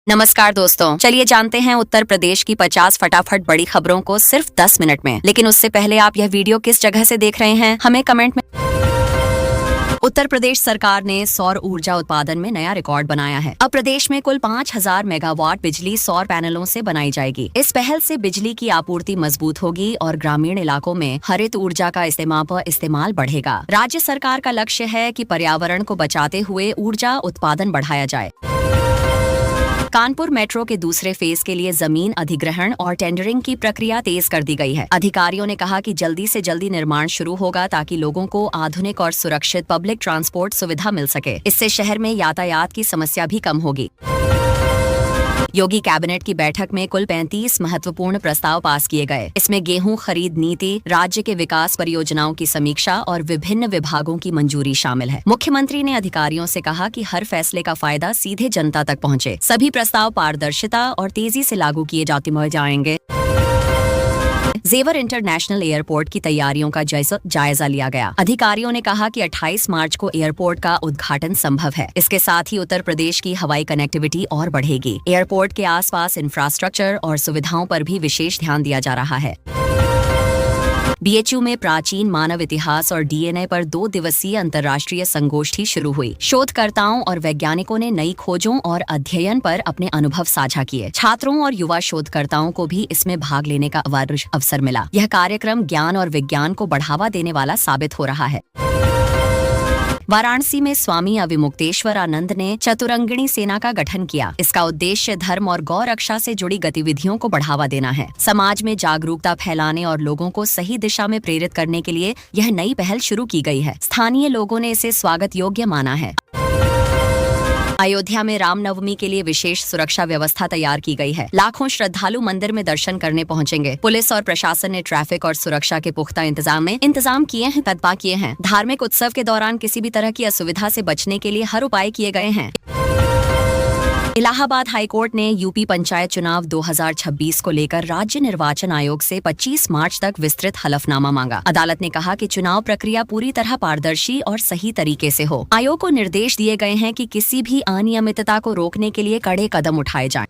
नमस्कार दोस्तों, चलिए जानते हैं उत्तर प्रदेश की 50 फटाफट बड़ी खबरों को सिर्फ 10 मिनट में। लेकिन उससे पहले आप यह वीडियो किस जगह से देख रहे हैं, हमें कमेंट में। उत्तर प्रदेश सरकार ने सौर ऊर्जा उत्पादन में नया रिकॉर्ड बनाया है। अब प्रदेश में कुल 5000 मेगावाट बिजली सौर पैनलों से बनाई जाएगी। इस पहल से बिजली की आपूर्ति मजबूत होगी और ग्रामीण इलाकों में हरित ऊर्जा का इस्तेमाल बढ़ेगा। राज्य सरकार का लक्ष्य है कि पर्यावरण को बचाते हुए ऊर्जा उत्पादन बढ़ाया जाए। कानपुर मेट्रो के दूसरे फेज के लिए जमीन अधिग्रहण और टेंडरिंग की प्रक्रिया तेज कर दी गई है। अधिकारियों ने कहा कि जल्दी से जल्दी निर्माण शुरू होगा ताकि लोगों को आधुनिक और सुरक्षित पब्लिक ट्रांसपोर्ट सुविधा मिल सके। इससे शहर में यातायात की समस्या भी कम होगी। योगी कैबिनेट की बैठक में कुल 35 महत्वपूर्ण प्रस्ताव पास किए गए। इसमें गेहूं खरीद नीति, राज्य के विकास परियोजनाओं की समीक्षा और विभिन्न विभागों की मंजूरी शामिल है। मुख्यमंत्री ने अधिकारियों से कहा कि हर फैसले का फायदा सीधे जनता तक पहुंचे। सभी प्रस्ताव पारदर्शिता और तेजी से लागू किए जाएंगे। जेवर इंटरनेशनल एयरपोर्ट की तैयारियों का जायजा लिया गया। अधिकारियों ने कहा कि 28 मार्च को एयरपोर्ट का उद्घाटन संभव है। इसके साथ ही उत्तर प्रदेश की हवाई कनेक्टिविटी और बढ़ेगी। एयरपोर्ट के आसपास इंफ्रास्ट्रक्चर और सुविधाओं पर भी विशेष ध्यान दिया जा रहा है। बीएचयू में प्राचीन मानव इतिहास और डीएनए पर 2 दिवसीय अंतर्राष्ट्रीय संगोष्ठी शुरू हुई। शोधकर्ताओं और वैज्ञानिकों ने नई खोजों और अध्ययन पर अपने अनुभव साझा किए। छात्रों और युवा शोधकर्ताओं को भी इसमें भाग लेने का अवसर मिला। यह कार्यक्रम ज्ञान और विज्ञान को बढ़ावा देने वाला साबित हो रहा है। वाराणसी में स्वामी अविमुक्तेश्वरानंद ने चतुरंगिणी सेना का गठन किया। इसका उद्देश्य धर्म और गौ रक्षा से जुड़ी गतिविधियों को बढ़ावा देना है। समाज में जागरूकता फैलाने और लोगों को सही दिशा में प्रेरित करने के लिए यह नई पहल शुरू की गई है। स्थानीय लोगों ने इसे स्वागत योग्य माना है। अयोध्या में रामनवमी के लिए विशेष सुरक्षा व्यवस्था तैयार की गई है। लाखों श्रद्धालु मंदिर में दर्शन करने पहुंचेंगे। पुलिस और प्रशासन ने ट्रैफिक और सुरक्षा के पुख्ता इंतजाम किए हैं। धार्मिक उत्सव के दौरान किसी भी तरह की असुविधा से बचने के लिए हर उपाय किए गए हैं। इलाहाबाद हाईकोर्ट ने यूपी पंचायत चुनाव 2026 को लेकर राज्य निर्वाचन आयोग से 25 मार्च तक विस्तृत हलफनामा मांगा। अदालत ने कहा कि चुनाव प्रक्रिया पूरी तरह पारदर्शी और सही तरीके से हो। आयोग को निर्देश दिए गए हैं कि किसी भी अनियमितता को रोकने के लिए कड़े कदम उठाए जाएं।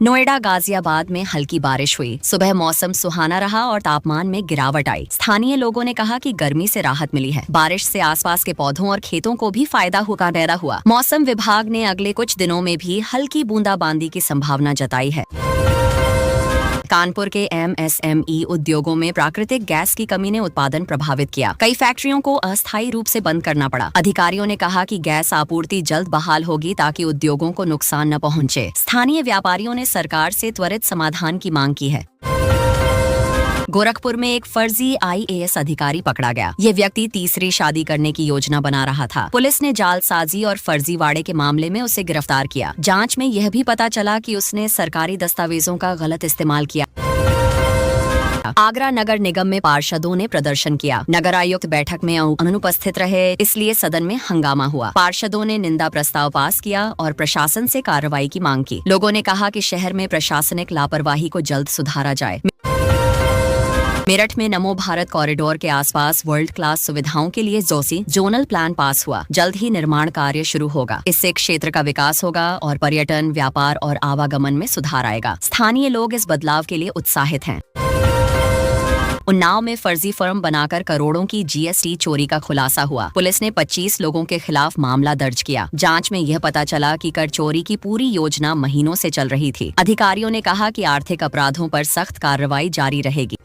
नोएडा गाजियाबाद में हल्की बारिश हुई। सुबह मौसम सुहाना रहा और तापमान में गिरावट आई। स्थानीय लोगों ने कहा कि गर्मी से राहत मिली है। बारिश से आसपास के पौधों और खेतों को भी फायदा हुआ। मौसम विभाग ने अगले कुछ दिनों में भी हल्की बूंदाबांदी की संभावना जताई है। कानपुर के एमएसएमई उद्योगों में प्राकृतिक गैस की कमी ने उत्पादन प्रभावित किया। कई फैक्ट्रियों को अस्थायी रूप से बंद करना पड़ा। अधिकारियों ने कहा कि गैस आपूर्ति जल्द बहाल होगी ताकि उद्योगों को नुकसान न पहुंचे। स्थानीय व्यापारियों ने सरकार से त्वरित समाधान की मांग की है। गोरखपुर में एक फर्जी आईएएस अधिकारी पकड़ा गया। ये व्यक्ति तीसरी शादी करने की योजना बना रहा था। पुलिस ने जालसाजी और फर्जीवाड़े के मामले में उसे गिरफ्तार किया। जांच में यह भी पता चला कि उसने सरकारी दस्तावेजों का गलत इस्तेमाल किया। आगरा नगर निगम में पार्षदों ने प्रदर्शन किया। नगर आयुक्त बैठक में अनुपस्थित रहे, इसलिए सदन में हंगामा हुआ। पार्षदों ने निंदा प्रस्ताव पास किया और प्रशासन से कार्रवाई की मांग की। लोगों ने कहा कि शहर में प्रशासनिक लापरवाही को जल्द सुधारा जाए। मेरठ में नमो भारत कॉरिडोर के आसपास वर्ल्ड क्लास सुविधाओं के लिए जोनल प्लान पास हुआ। जल्द ही निर्माण कार्य शुरू होगा। इससे क्षेत्र का विकास होगा और पर्यटन, व्यापार और आवागमन में सुधार आएगा। स्थानीय लोग इस बदलाव के लिए उत्साहित हैं। उन्नाव में फर्जी फर्म बनाकर करोड़ों की जीएसटी चोरी का खुलासा हुआ। पुलिस ने 25 लोगों के खिलाफ मामला दर्ज किया। जांच में यह पता चला कि कर चोरी की पूरी योजना महीनों से चल रही थी। अधिकारियों ने कहा कि आर्थिक अपराधों पर सख्त कार्रवाई जारी रहेगी।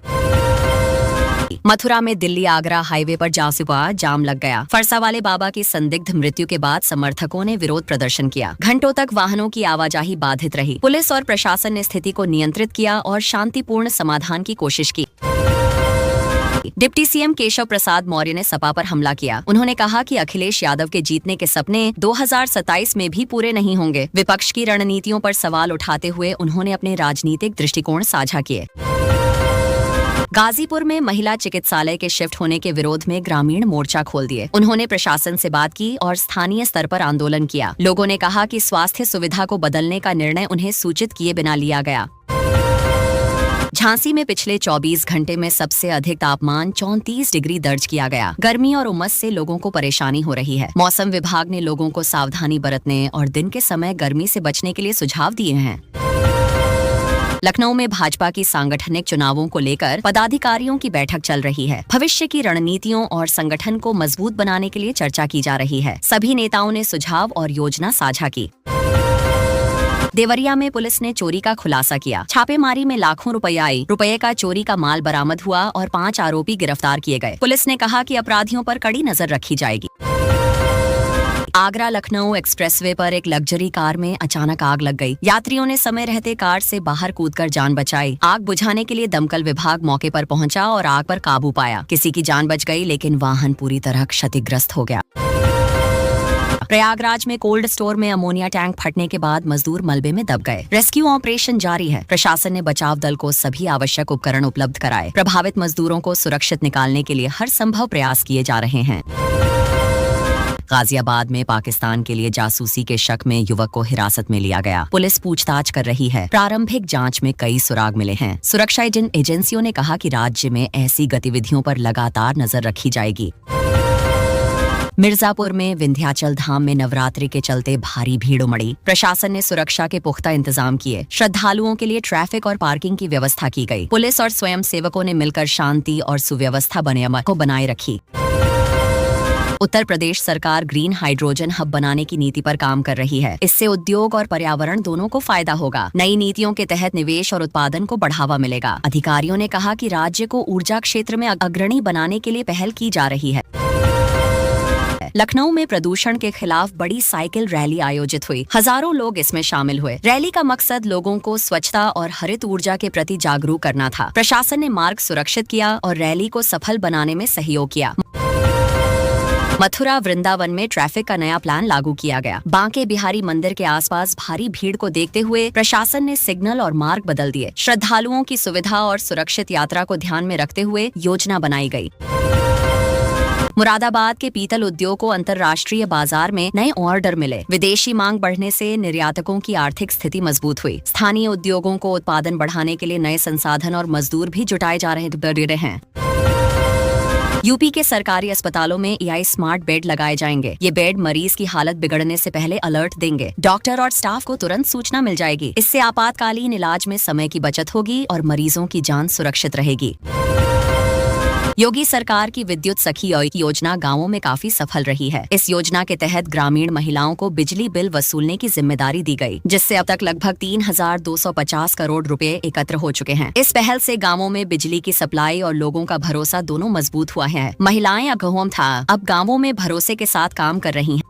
मथुरा में दिल्ली आगरा हाईवे पर जाम लग गया। फरसा वाले बाबा की संदिग्ध मृत्यु के बाद समर्थकों ने विरोध प्रदर्शन किया। घंटों तक वाहनों की आवाजाही बाधित रही। पुलिस और प्रशासन ने स्थिति को नियंत्रित किया और शांतिपूर्ण समाधान की कोशिश की। डिप्टी सीएम केशव प्रसाद मौर्य ने सपा पर हमला किया। उन्होंने कहा कि अखिलेश यादव के जीतने के सपने 2027 में भी पूरे नहीं होंगे। विपक्ष की रणनीतियों पर सवाल उठाते हुए उन्होंने अपने राजनीतिक दृष्टिकोण साझा किए। गाजीपुर में महिला चिकित्सालय के शिफ्ट होने के विरोध में ग्रामीण मोर्चा खोल दिए। उन्होंने प्रशासन से बात की और स्थानीय स्तर पर आंदोलन किया। लोगों ने कहा कि स्वास्थ्य सुविधा को बदलने का निर्णय उन्हें सूचित किए बिना लिया गया। झांसी में पिछले 24 घंटे में सबसे अधिक तापमान 34 डिग्री दर्ज किया गया। गर्मी और उमस से लोगों को परेशानी हो रही है। मौसम विभाग ने लोगों को सावधानी बरतने और दिन के समय गर्मी से बचने के लिए सुझाव दिए हैं। लखनऊ में भाजपा की सांगठनिक चुनावों को लेकर पदाधिकारियों की बैठक चल रही है। भविष्य की रणनीतियों और संगठन को मजबूत बनाने के लिए चर्चा की जा रही है। सभी नेताओं ने सुझाव और योजना साझा की। देवरिया में पुलिस ने चोरी का खुलासा किया। छापेमारी में लाखों रुपए का चोरी का माल बरामद हुआ और 5 आरोपी गिरफ्तार किए गए। पुलिस ने कहा कि अपराधियों पर कड़ी नजर रखी जाएगी। आगरा लखनऊ एक्सप्रेसवे पर एक लग्जरी कार में अचानक आग लग गई। यात्रियों ने समय रहते कार से बाहर कूदकर जान बचाई। आग बुझाने के लिए दमकल विभाग मौके पर पहुंचा और आग पर काबू पाया। किसी की जान बच गई, लेकिन वाहन पूरी तरह क्षतिग्रस्त हो गया। प्रयागराज में कोल्ड स्टोर में अमोनिया टैंक फटने के बाद मजदूर मलबे में दब गए। रेस्क्यू ऑपरेशन जारी है। प्रशासन ने बचाव दल को सभी आवश्यक उपकरण उपलब्ध कराए। प्रभावित मजदूरों को सुरक्षित निकालने के लिए हर संभव प्रयास किए जा रहे हैं। गाजियाबाद में पाकिस्तान के लिए जासूसी के शक में युवक को हिरासत में लिया गया। पुलिस पूछताछ कर रही है। प्रारंभिक जांच में कई सुराग मिले हैं। सुरक्षा एजेंसियों ने कहा कि राज्य में ऐसी गतिविधियों पर लगातार नजर रखी जाएगी। मिर्जापुर में विंध्याचल धाम में नवरात्रि के चलते भारी भीड़ उमड़ी। प्रशासन ने सुरक्षा के पुख्ता इंतजाम किए। श्रद्धालुओं के लिए ट्रैफिक और पार्किंग की व्यवस्था की गई। पुलिस और स्वयं सेवकों ने मिलकर शांति और सुव्यवस्था को बनाए रखी। उत्तर प्रदेश सरकार ग्रीन हाइड्रोजन हब बनाने की नीति पर काम कर रही है। इससे उद्योग और पर्यावरण दोनों को फायदा होगा। नई नीतियों के तहत निवेश और उत्पादन को बढ़ावा मिलेगा। अधिकारियों ने कहा कि राज्य को ऊर्जा क्षेत्र में अग्रणी बनाने के लिए पहल की जा रही है। लखनऊ में प्रदूषण के खिलाफ बड़ी साइकिल रैली आयोजित हुई। हजारों लोग इसमें शामिल हुए। रैली का मकसद लोगों को स्वच्छता और हरित ऊर्जा के प्रति जागरूक करना था। प्रशासन ने मार्ग सुरक्षित किया और रैली को सफल बनाने में सहयोग किया। मथुरा वृंदावन में ट्रैफिक का नया प्लान लागू किया गया। बांके बिहारी मंदिर के आसपास भारी भीड़ को देखते हुए प्रशासन ने सिग्नल और मार्ग बदल दिए। श्रद्धालुओं की सुविधा और सुरक्षित यात्रा को ध्यान में रखते हुए योजना बनाई गई। मुरादाबाद के पीतल उद्योग को अंतर्राष्ट्रीय बाजार में नए ऑर्डर मिले। विदेशी मांग बढ़ने से निर्यातकों की आर्थिक स्थिति मजबूत हुई। स्थानीय उद्योगों को उत्पादन बढ़ाने के लिए नए संसाधन और मजदूर भी जुटाए जा रहे हैं। यूपी के सरकारी अस्पतालों में AI स्मार्ट बेड लगाए जाएंगे। ये बेड मरीज की हालत बिगड़ने से पहले अलर्ट देंगे। डॉक्टर और स्टाफ को तुरंत सूचना मिल जाएगी। इससे आपातकालीन इलाज में समय की बचत होगी और मरीजों की जान सुरक्षित रहेगी। योगी सरकार की विद्युत सखी योजना गांवों में काफी सफल रही है। इस योजना के तहत ग्रामीण महिलाओं को बिजली बिल वसूलने की जिम्मेदारी दी गई, जिससे अब तक लगभग 3,250 करोड़ रुपए एकत्र हो चुके हैं। इस पहल से गांवों में बिजली की सप्लाई और लोगों का भरोसा दोनों मजबूत हुआ है। महिलाएं अब गाँवों में भरोसे के साथ काम कर रही हैं।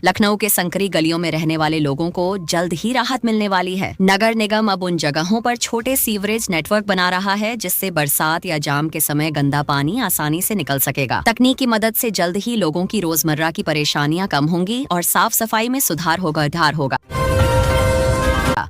लखनऊ के संकरी गलियों में रहने वाले लोगों को जल्द ही राहत मिलने वाली है। नगर निगम अब उन जगहों पर छोटे सीवरेज नेटवर्क बना रहा है, जिससे बरसात या जाम के समय गंदा पानी आसानी से निकल सकेगा। तकनीक की मदद से जल्द ही लोगों की रोजमर्रा की परेशानियां कम होंगी और साफ सफाई में सुधार होगा।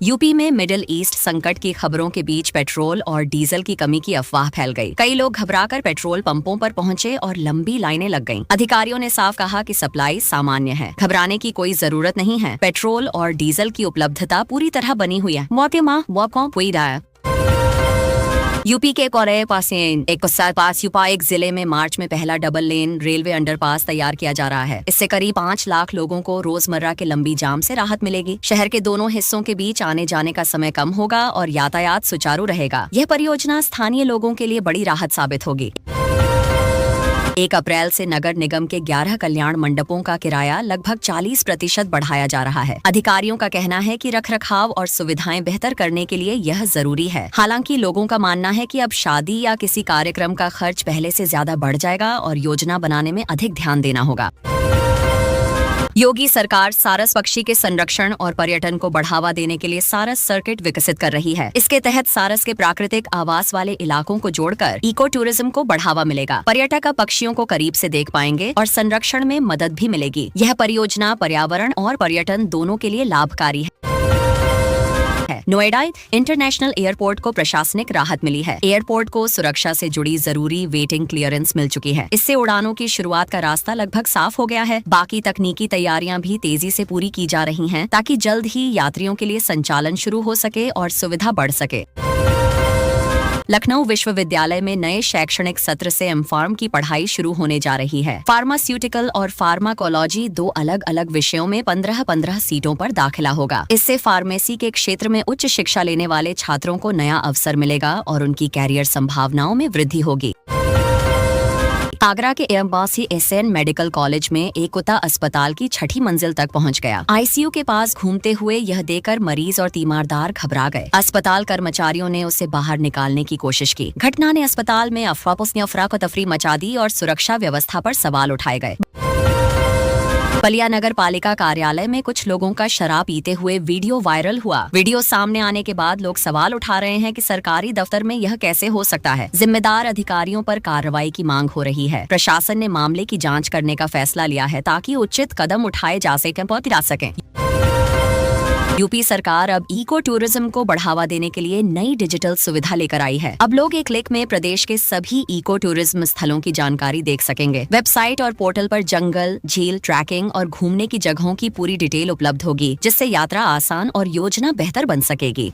यूपी में मिडिल ईस्ट संकट की खबरों के बीच पेट्रोल और डीजल की कमी की अफवाह फैल गई। कई लोग घबराकर पेट्रोल पंपों पर पहुंचे और लंबी लाइनें लग गईं। अधिकारियों ने साफ कहा कि सप्लाई सामान्य है, घबराने की कोई जरूरत नहीं है। पेट्रोल और डीजल की उपलब्धता पूरी तरह बनी हुई है। यूपी के एक जिले में मार्च में पहला डबल लेन रेलवे अंडरपास तैयार किया जा रहा है। इससे करीब 5 लाख लोगों को रोजमर्रा के लंबी जाम से राहत मिलेगी। शहर के दोनों हिस्सों के बीच आने जाने का समय कम होगा और यातायात सुचारू रहेगा। यह परियोजना स्थानीय लोगों के लिए बड़ी राहत साबित होगी। 1 अप्रैल से नगर निगम के 11 कल्याण मंडपों का किराया लगभग 40% बढ़ाया जा रहा है। अधिकारियों का कहना है कि रखरखाव और सुविधाएं बेहतर करने के लिए यह जरूरी है। हालांकि लोगों का मानना है कि अब शादी या किसी कार्यक्रम का खर्च पहले से ज्यादा बढ़ जाएगा और योजना बनाने में अधिक ध्यान देना होगा। योगी सरकार सारस पक्षी के संरक्षण और पर्यटन को बढ़ावा देने के लिए सारस सर्किट विकसित कर रही है। इसके तहत सारस के प्राकृतिक आवास वाले इलाकों को जोड़कर इको टूरिज्म को बढ़ावा मिलेगा। पर्यटक अब पक्षियों को करीब से देख पाएंगे और संरक्षण में मदद भी मिलेगी। यह परियोजना पर्यावरण और पर्यटन दोनों के लिए लाभकारी है। नोएडा इंटरनेशनल एयरपोर्ट को प्रशासनिक राहत मिली है। एयरपोर्ट को सुरक्षा से जुड़ी जरूरी वेटिंग क्लियरेंस मिल चुकी है। इससे उड़ानों की शुरुआत का रास्ता लगभग साफ हो गया है। बाकी तकनीकी तैयारियां भी तेजी से पूरी की जा रही हैं, ताकि जल्द ही यात्रियों के लिए संचालन शुरू हो सके और सुविधा बढ़ सके। लखनऊ विश्वविद्यालय में नए शैक्षणिक सत्र से एमफार्म की पढ़ाई शुरू होने जा रही है। फार्मास्यूटिकल और फार्माकोलॉजी 2 अलग अलग विषयों में 15-15 सीटों पर दाखिला होगा। इससे फार्मेसी के क्षेत्र में उच्च शिक्षा लेने वाले छात्रों को नया अवसर मिलेगा और उनकी कैरियर संभावनाओं में वृद्धि होगी। आगरा के एम्बासी एसएन मेडिकल कॉलेज में एक कुत्ता अस्पताल की 6ठी मंजिल तक पहुंच गया। आईसीयू के पास घूमते हुए यह देखकर मरीज और तीमारदार घबरा गए। अस्पताल कर्मचारियों ने उसे बाहर निकालने की कोशिश की। घटना ने अस्पताल में अफरा तफरी मचा दी और सुरक्षा व्यवस्था पर सवाल उठाए गए। बलिया नगर पालिका कार्यालय में कुछ लोगों का शराब पीते हुए वीडियो वायरल हुआ। वीडियो सामने आने के बाद लोग सवाल उठा रहे हैं कि सरकारी दफ्तर में यह कैसे हो सकता है। जिम्मेदार अधिकारियों पर कार्रवाई की मांग हो रही है। प्रशासन ने मामले की जांच करने का फैसला लिया है ताकि उचित कदम उठाए जा सकें। यूपी सरकार अब इको टूरिज्म को बढ़ावा देने के लिए नई डिजिटल सुविधा लेकर आई है। अब लोग एक क्लिक में प्रदेश के सभी इको टूरिज्म स्थलों की जानकारी देख सकेंगे। वेबसाइट और पोर्टल पर जंगल, झील, ट्रैकिंग और घूमने की जगहों की पूरी डिटेल उपलब्ध होगी, जिससे यात्रा आसान और योजना बेहतर बन सकेगी।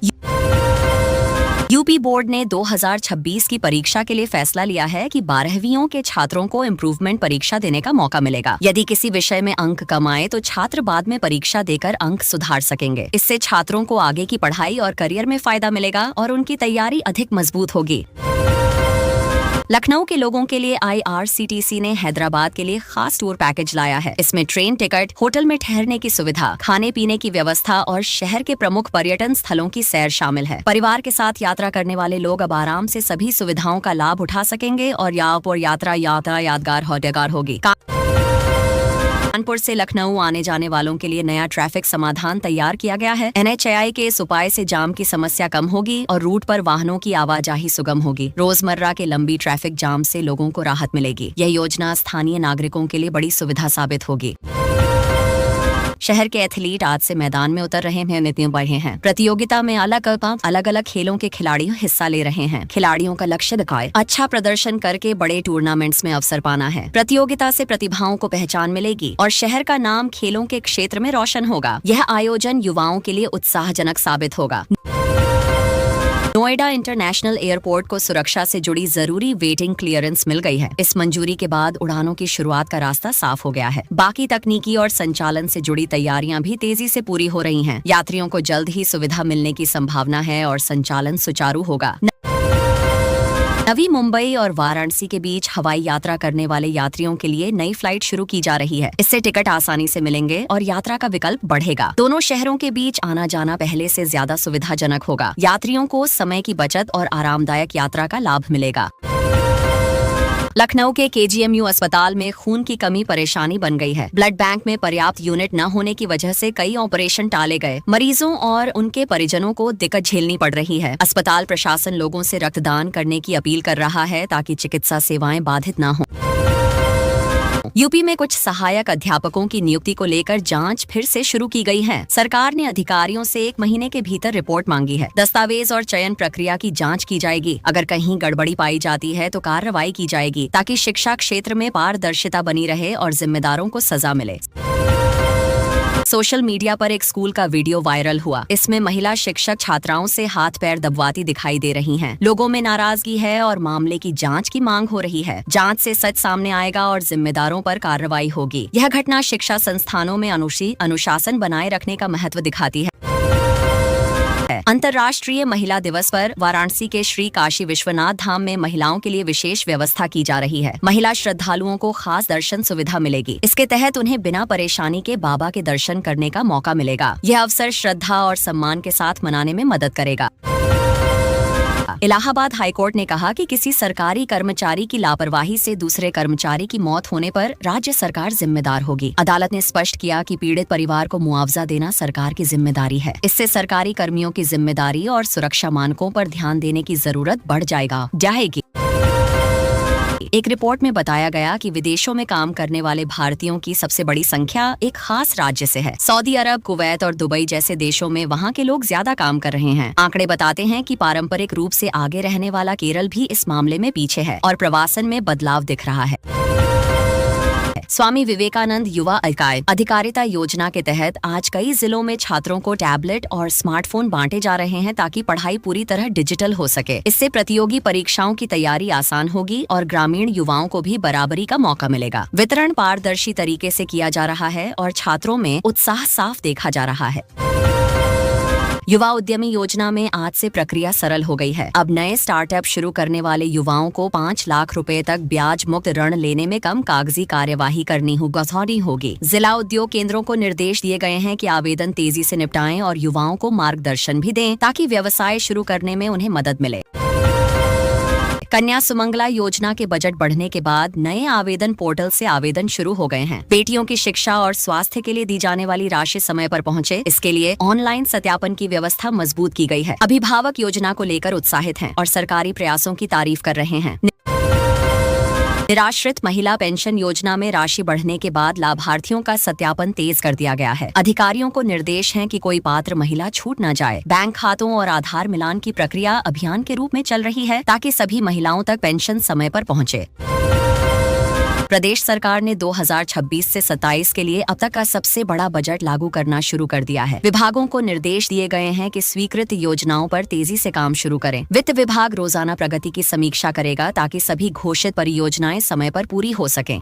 यूपी बोर्ड ने 2026 की परीक्षा के लिए फैसला लिया है कि 12वीं के छात्रों को इम्प्रूवमेंट परीक्षा देने का मौका मिलेगा। यदि किसी विषय में अंक कम आए तो छात्र बाद में परीक्षा देकर अंक सुधार सकेंगे। इससे छात्रों को आगे की पढ़ाई और करियर में फायदा मिलेगा और उनकी तैयारी अधिक मजबूत होगी। लखनऊ के लोगों के लिए IRCTC ने हैदराबाद के लिए खास टूर पैकेज लाया है। इसमें ट्रेन टिकट, होटल में ठहरने की सुविधा, खाने पीने की व्यवस्था और शहर के प्रमुख पर्यटन स्थलों की सैर शामिल है। परिवार के साथ यात्रा करने वाले लोग अब आराम से सभी सुविधाओं का लाभ उठा सकेंगे और यात्रा यादगार होगी। कानपुर से लखनऊ आने जाने वालों के लिए नया ट्रैफिक समाधान तैयार किया गया है। NHAI के इस उपाय से जाम की समस्या कम होगी और रूट पर वाहनों की आवाजाही सुगम होगी। रोजमर्रा के लंबी ट्रैफिक जाम से लोगों को राहत मिलेगी। यह योजना स्थानीय नागरिकों के लिए बड़ी सुविधा साबित होगी। शहर के एथलीट आज से मैदान में उतर रहे हैं। प्रतियोगिता में अलग अलग खेलों के खिलाड़ी हिस्सा ले रहे हैं। खिलाड़ियों का लक्ष्य दिखाए अच्छा प्रदर्शन करके बड़े टूर्नामेंट्स में अवसर पाना है। प्रतियोगिता से प्रतिभाओं को पहचान मिलेगी और शहर का नाम खेलों के क्षेत्र में रोशन होगा। यह आयोजन युवाओं के लिए उत्साहजनक साबित होगा। नोएडा इंटरनेशनल एयरपोर्ट को सुरक्षा से जुड़ी जरूरी वेटिंग क्लियरेंस मिल गई है। इस मंजूरी के बाद उड़ानों की शुरुआत का रास्ता साफ हो गया है। बाकी तकनीकी और संचालन से जुड़ी तैयारियां भी तेजी से पूरी हो रही हैं। यात्रियों को जल्द ही सुविधा मिलने की संभावना है और संचालन सुचारू होगा। नवी मुंबई और वाराणसी के बीच हवाई यात्रा करने वाले यात्रियों के लिए नई फ्लाइट शुरू की जा रही है। इससे टिकट आसानी से मिलेंगे और यात्रा का विकल्प बढ़ेगा। दोनों शहरों के बीच आना जाना पहले से ज्यादा सुविधाजनक होगा। यात्रियों को समय की बचत और आरामदायक यात्रा का लाभ मिलेगा। लखनऊ के KGMU अस्पताल में खून की कमी परेशानी बन गई है। ब्लड बैंक में पर्याप्त यूनिट न होने की वजह से कई ऑपरेशन टाले गए। मरीजों और उनके परिजनों को दिक्कत झेलनी पड़ रही है। अस्पताल प्रशासन लोगों से रक्तदान करने की अपील कर रहा है ताकि चिकित्सा सेवाएं बाधित न हों। यूपी में कुछ सहायक अध्यापकों की नियुक्ति को लेकर जांच फिर से शुरू की गई है। सरकार ने अधिकारियों से 1 महीने के भीतर रिपोर्ट मांगी है। दस्तावेज और चयन प्रक्रिया की जांच की जाएगी। अगर कहीं गड़बड़ी पाई जाती है तो कार्रवाई की जाएगी ताकि शिक्षा क्षेत्र में पारदर्शिता बनी रहे और जिम्मेदारों को सजा मिले। सोशल मीडिया पर एक स्कूल का वीडियो वायरल हुआ। इसमें महिला शिक्षक छात्राओं से हाथ पैर दबवाती दिखाई दे रही हैं। लोगों में नाराजगी है और मामले की जांच की मांग हो रही है। जांच से सच सामने आएगा और जिम्मेदारों पर कार्रवाई होगी। यह घटना शिक्षा संस्थानों में अनुशासन बनाए रखने का महत्व दिखाती है। अंतर्राष्ट्रीय महिला दिवस पर वाराणसी के श्री काशी विश्वनाथ धाम में महिलाओं के लिए विशेष व्यवस्था की जा रही है। महिला श्रद्धालुओं को खास दर्शन सुविधा मिलेगी। इसके तहत उन्हें बिना परेशानी के बाबा के दर्शन करने का मौका मिलेगा। यह अवसर श्रद्धा और सम्मान के साथ मनाने में मदद करेगा। इलाहाबाद हाईकोर्ट ने कहा कि किसी सरकारी कर्मचारी की लापरवाही से दूसरे कर्मचारी की मौत होने पर राज्य सरकार जिम्मेदार होगी। अदालत ने स्पष्ट किया कि पीड़ित परिवार को मुआवजा देना सरकार की जिम्मेदारी है। इससे सरकारी कर्मियों की जिम्मेदारी और सुरक्षा मानकों पर ध्यान देने की जरूरत बढ़ जाएगी। एक रिपोर्ट में बताया गया कि विदेशों में काम करने वाले भारतीयों की सबसे बड़ी संख्या एक खास राज्य से है। सऊदी अरब, कुवैत और दुबई जैसे देशों में वहां के लोग ज्यादा काम कर रहे हैं। आंकड़े बताते हैं कि पारंपरिक रूप से आगे रहने वाला केरल भी इस मामले में पीछे है और प्रवासन में बदलाव दिख रहा है। स्वामी विवेकानंद युवा इकाई अधिकारिता योजना के तहत आज कई जिलों में छात्रों को टैबलेट और स्मार्टफोन बांटे जा रहे हैं ताकि पढ़ाई पूरी तरह डिजिटल हो सके। इससे प्रतियोगी परीक्षाओं की तैयारी आसान होगी और ग्रामीण युवाओं को भी बराबरी का मौका मिलेगा। वितरण पारदर्शी तरीके से किया जा रहा है और छात्रों में उत्साह साफ देखा जा रहा है। युवा उद्यमी योजना में आज से प्रक्रिया सरल हो गई है। अब नए स्टार्टअप शुरू करने वाले युवाओं को 5 लाख रुपए तक ब्याज मुक्त ऋण लेने में कम कागजी कार्यवाही करनी होगी। जिला उद्योग केंद्रों को निर्देश दिए गए हैं कि आवेदन तेजी से निपटाएं और युवाओं को मार्गदर्शन भी दें ताकि व्यवसाय शुरू करने में उन्हें मदद मिले। कन्या सुमंगला योजना के बजट बढ़ने के बाद नए आवेदन पोर्टल से आवेदन शुरू हो गए हैं। बेटियों की शिक्षा और स्वास्थ्य के लिए दी जाने वाली राशि समय पर पहुंचे, इसके लिए ऑनलाइन सत्यापन की व्यवस्था मजबूत की गई है। अभिभावक योजना को लेकर उत्साहित हैं और सरकारी प्रयासों की तारीफ कर रहे हैं। निराश्रित महिला पेंशन योजना में राशि बढ़ने के बाद लाभार्थियों का सत्यापन तेज कर दिया गया है। अधिकारियों को निर्देश है कि कोई पात्र महिला छूट न जाए। बैंक खातों और आधार मिलान की प्रक्रिया अभियान के रूप में चल रही है ताकि सभी महिलाओं तक पेंशन समय पर पहुंचे। प्रदेश सरकार ने 2026 से 27 के लिए अब तक का सबसे बड़ा बजट लागू करना शुरू कर दिया है। विभागों को निर्देश दिए गए हैं कि स्वीकृत योजनाओं पर तेजी से काम शुरू करें। वित्त विभाग रोजाना प्रगति की समीक्षा करेगा ताकि सभी घोषित परियोजनाएं समय पर पूरी हो सकें।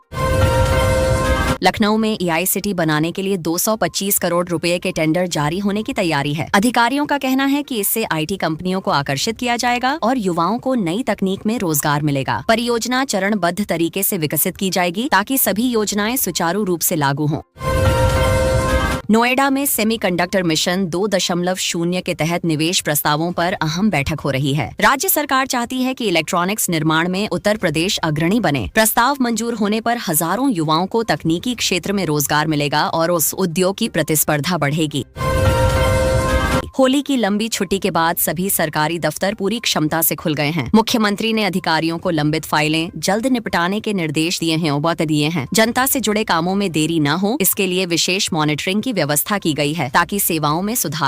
लखनऊ में EI सिटी बनाने के लिए 225 करोड़ रुपए के टेंडर जारी होने की तैयारी है। अधिकारियों का कहना है कि इससे IT कंपनियों को आकर्षित किया जाएगा और युवाओं को नई तकनीक में रोजगार मिलेगा। परियोजना चरणबद्ध तरीके से विकसित की जाएगी ताकि सभी योजनाएं सुचारू रूप से लागू हों। नोएडा में सेमीकंडक्टर मिशन 2.0 के तहत निवेश प्रस्तावों पर अहम बैठक हो रही है। राज्य सरकार चाहती है कि इलेक्ट्रॉनिक्स निर्माण में उत्तर प्रदेश अग्रणी बने। प्रस्ताव मंजूर होने पर हजारों युवाओं को तकनीकी क्षेत्र में रोजगार मिलेगा और उस उद्योग की प्रतिस्पर्धा बढ़ेगी। होली की लंबी छुट्टी के बाद सभी सरकारी दफ्तर पूरी क्षमता से खुल गए हैं। मुख्यमंत्री ने अधिकारियों को लंबित फाइलें जल्द निपटाने के निर्देश दिए हैं। जनता से जुड़े कामों में देरी न हो, इसके लिए विशेष मॉनिटरिंग की व्यवस्था की गई है ताकि सेवाओं में सुधार हो।